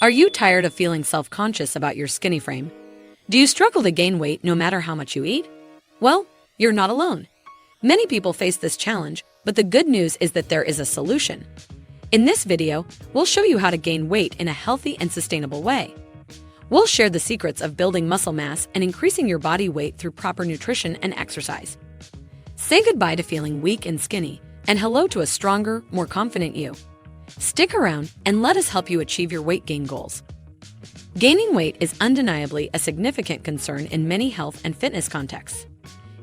Are you tired of feeling self-conscious about your skinny frame? Do you struggle to gain weight no matter how much you eat? Well, you're not alone. Many people face this challenge, but the good news is that there is a solution. In this video, we'll show you how to gain weight in a healthy and sustainable way. We'll share the secrets of building muscle mass and increasing your body weight through proper nutrition and exercise. Say goodbye to feeling weak and skinny, and hello to a stronger, more confident you. Stick around and let us help you achieve your weight gain goals. Gaining weight is undeniably a significant concern in many health and fitness contexts.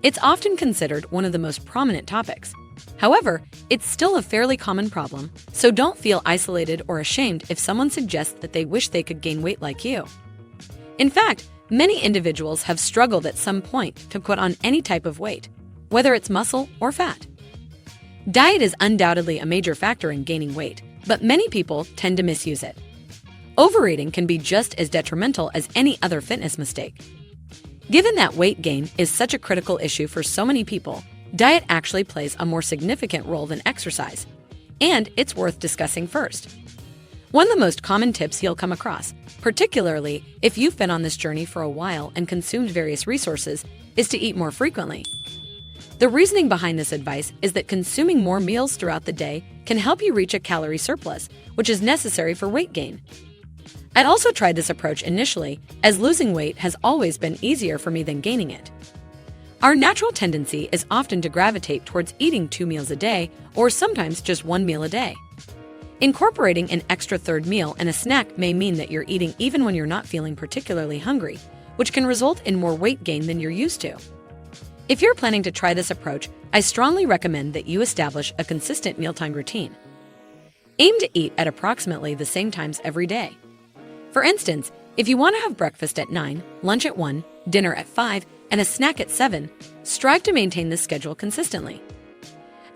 It's often considered one of the most prominent topics. However, it's still a fairly common problem, so don't feel isolated or ashamed if someone suggests that they wish they could gain weight like you. In fact, many individuals have struggled at some point to put on any type of weight, whether it's muscle or fat. Diet is undoubtedly a major factor in gaining weight, but many people tend to misuse it. Overeating can be just as detrimental as any other fitness mistake. Given that weight gain is such a critical issue for so many people, diet actually plays a more significant role than exercise, and it's worth discussing first. One of the most common tips you'll come across, particularly if you've been on this journey for a while and consumed various resources, is to eat more frequently. The reasoning behind this advice is that consuming more meals throughout the day can help you reach a calorie surplus, which is necessary for weight gain. I'd also tried this approach initially, as losing weight has always been easier for me than gaining it. Our natural tendency is often to gravitate towards eating 2 meals a day, or sometimes just 1 meal a day. Incorporating an extra third meal and a snack may mean that you're eating even when you're not feeling particularly hungry, which can result in more weight gain than you're used to. If you're planning to try this approach, I strongly recommend that you establish a consistent mealtime routine. Aim to eat at approximately the same times every day. For instance, if you want to have breakfast at 9, lunch at 1, dinner at 5, and a snack at 7, strive to maintain this schedule consistently.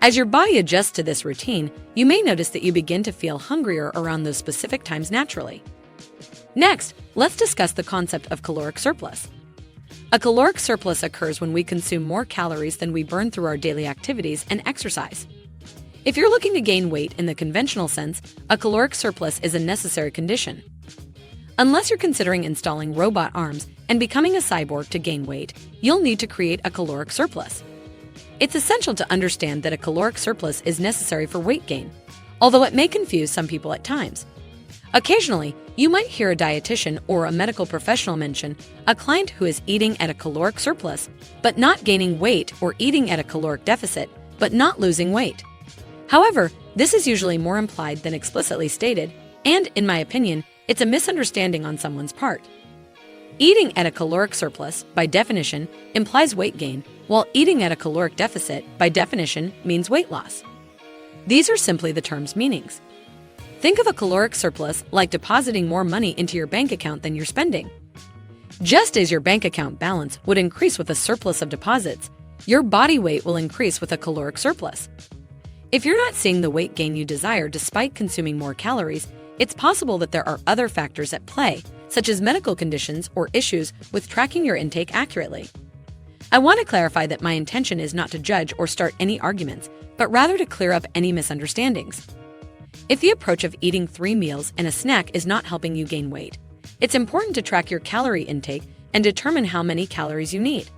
As your body adjusts to this routine, you may notice that you begin to feel hungrier around those specific times naturally. Next, let's discuss the concept of caloric surplus. A caloric surplus occurs when we consume more calories than we burn through our daily activities and exercise. If you're looking to gain weight in the conventional sense, a caloric surplus is a necessary condition. Unless you're considering installing robot arms and becoming a cyborg to gain weight, you'll need to create a caloric surplus. It's essential to understand that a caloric surplus is necessary for weight gain, although it may confuse some people at times. Occasionally, you might hear a dietitian or a medical professional mention a client who is eating at a caloric surplus, but not gaining weight, or eating at a caloric deficit, but not losing weight. However, this is usually more implied than explicitly stated, and, in my opinion, it's a misunderstanding on someone's part. Eating at a caloric surplus, by definition, implies weight gain, while eating at a caloric deficit, by definition, means weight loss. These are simply the terms' meanings. Think of a caloric surplus like depositing more money into your bank account than you're spending. Just as your bank account balance would increase with a surplus of deposits, your body weight will increase with a caloric surplus. If you're not seeing the weight gain you desire despite consuming more calories, it's possible that there are other factors at play, such as medical conditions or issues with tracking your intake accurately. I want to clarify that my intention is not to judge or start any arguments, but rather to clear up any misunderstandings. If the approach of eating 3 meals and a snack is not helping you gain weight, it's important to track your calorie intake and determine how many calories you need.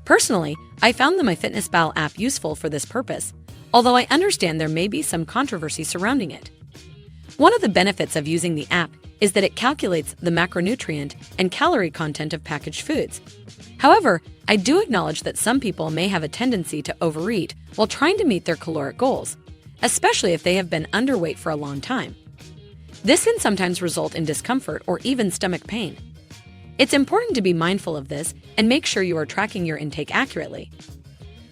Personally, I found the MyFitnessPal app useful for this purpose, although I understand there may be some controversy surrounding it. One of the benefits of using the app is that it calculates the macronutrient and calorie content of packaged foods. However, I do acknowledge that some people may have a tendency to overeat while trying to meet their caloric goals, especially if they have been underweight for a long time. This can sometimes result in discomfort or even stomach pain. It's important to be mindful of this and make sure you are tracking your intake accurately.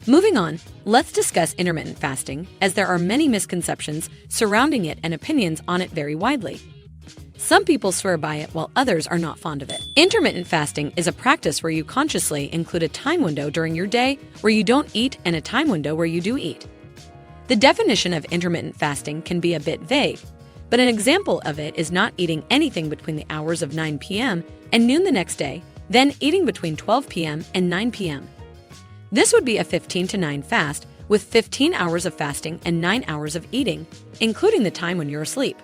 Moving on, let's discuss intermittent fasting, as there are many misconceptions surrounding it and opinions on it vary widely. Some people swear by it while others are not fond of it. Intermittent fasting is a practice where you consciously include a time window during your day where you don't eat and a time window where you do eat. The definition of intermittent fasting can be a bit vague, but an example of it is not eating anything between the hours of 9 p.m. and noon the next day, then eating between 12 p.m. and 9 p.m. This would be a 15 to 9 fast, with 15 hours of fasting and 9 hours of eating, including the time when you're asleep.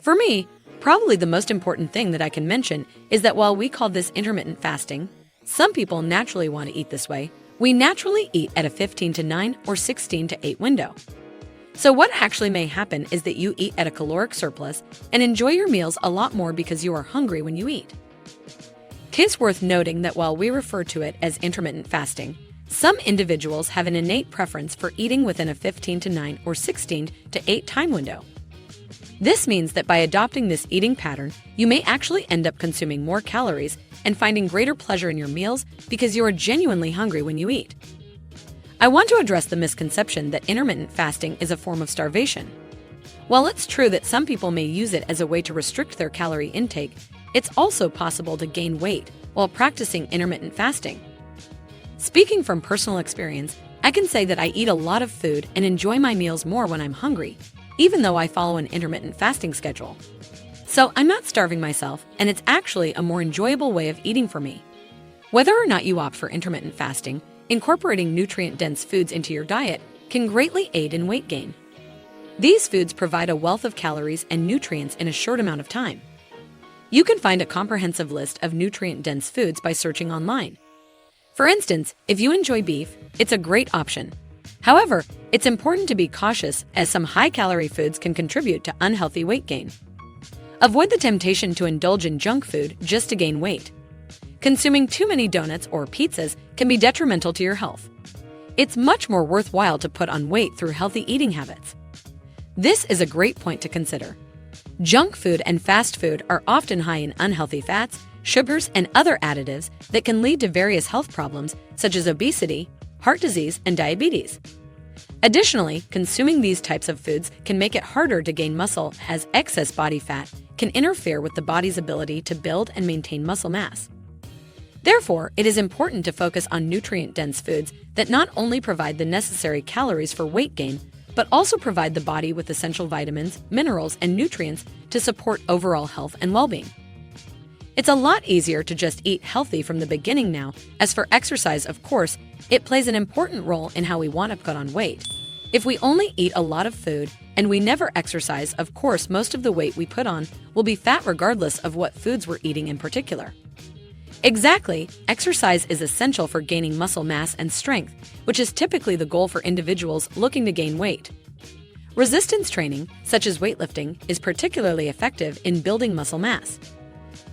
For me, Probably the most important thing that I can mention is that while we call this intermittent fasting, some people naturally want to eat this way. We naturally eat at a 15 to 9 or 16 to 8 window. So what actually may happen is that you eat at a caloric surplus and enjoy your meals a lot more because you are hungry when you eat. It's worth noting that while we refer to it as intermittent fasting, some individuals have an innate preference for eating within a 15 to 9 or 16 to 8 time window. This means that by adopting this eating pattern, you may actually end up consuming more calories and finding greater pleasure in your meals because you are genuinely hungry when you eat. I want to address the misconception that intermittent fasting is a form of starvation. While it's true that some people may use it as a way to restrict their calorie intake, it's also possible to gain weight while practicing intermittent fasting. Speaking from personal experience, I can say that I eat a lot of food and enjoy my meals more when I'm hungry, even though I follow an intermittent fasting schedule. So I'm not starving myself, and it's actually a more enjoyable way of eating for me. Whether or not you opt for intermittent fasting, incorporating nutrient-dense foods into your diet can greatly aid in weight gain. These foods provide a wealth of calories and nutrients in a short amount of time. You can find a comprehensive list of nutrient-dense foods by searching online. For instance, if you enjoy beef, it's a great option. However, it's important to be cautious as some high-calorie foods can contribute to unhealthy weight gain. Avoid the temptation to indulge in junk food just to gain weight. Consuming too many donuts or pizzas can be detrimental to your health. It's much more worthwhile to put on weight through healthy eating habits. This is a great point to consider. Junk food and fast food are often high in unhealthy fats, sugars, and other additives that can lead to various health problems such as obesity, heart disease, and diabetes. Additionally, consuming these types of foods can make it harder to gain muscle as excess body fat can interfere with the body's ability to build and maintain muscle mass. Therefore, it is important to focus on nutrient-dense foods that not only provide the necessary calories for weight gain, but also provide the body with essential vitamins, minerals, and nutrients to support overall health and well-being. It's a lot easier to just eat healthy from the beginning now. As for exercise, of course, it plays an important role in how we want to put on weight. If we only eat a lot of food and we never exercise, of course, most of the weight we put on will be fat regardless of what foods we're eating in particular. Exactly, exercise is essential for gaining muscle mass and strength, which is typically the goal for individuals looking to gain weight. Resistance training, such as weightlifting, is particularly effective in building muscle mass.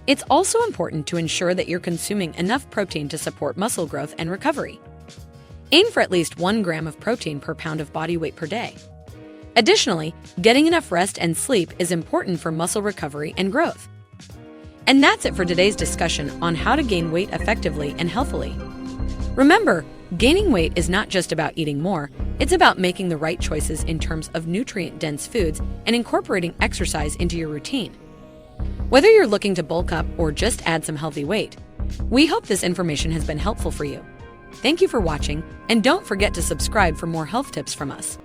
It's also important to ensure that you're consuming enough protein to support muscle growth and recovery. Aim for at least 1 gram of protein per pound of body weight per day. Additionally, getting enough rest and sleep is important for muscle recovery and growth. And that's it for today's discussion on how to gain weight effectively and healthily. Remember, gaining weight is not just about eating more, it's about making the right choices in terms of nutrient-dense foods and incorporating exercise into your routine. Whether you're looking to bulk up or just add some healthy weight, we hope this information has been helpful for you. Thank you for watching, and don't forget to subscribe for more health tips from us.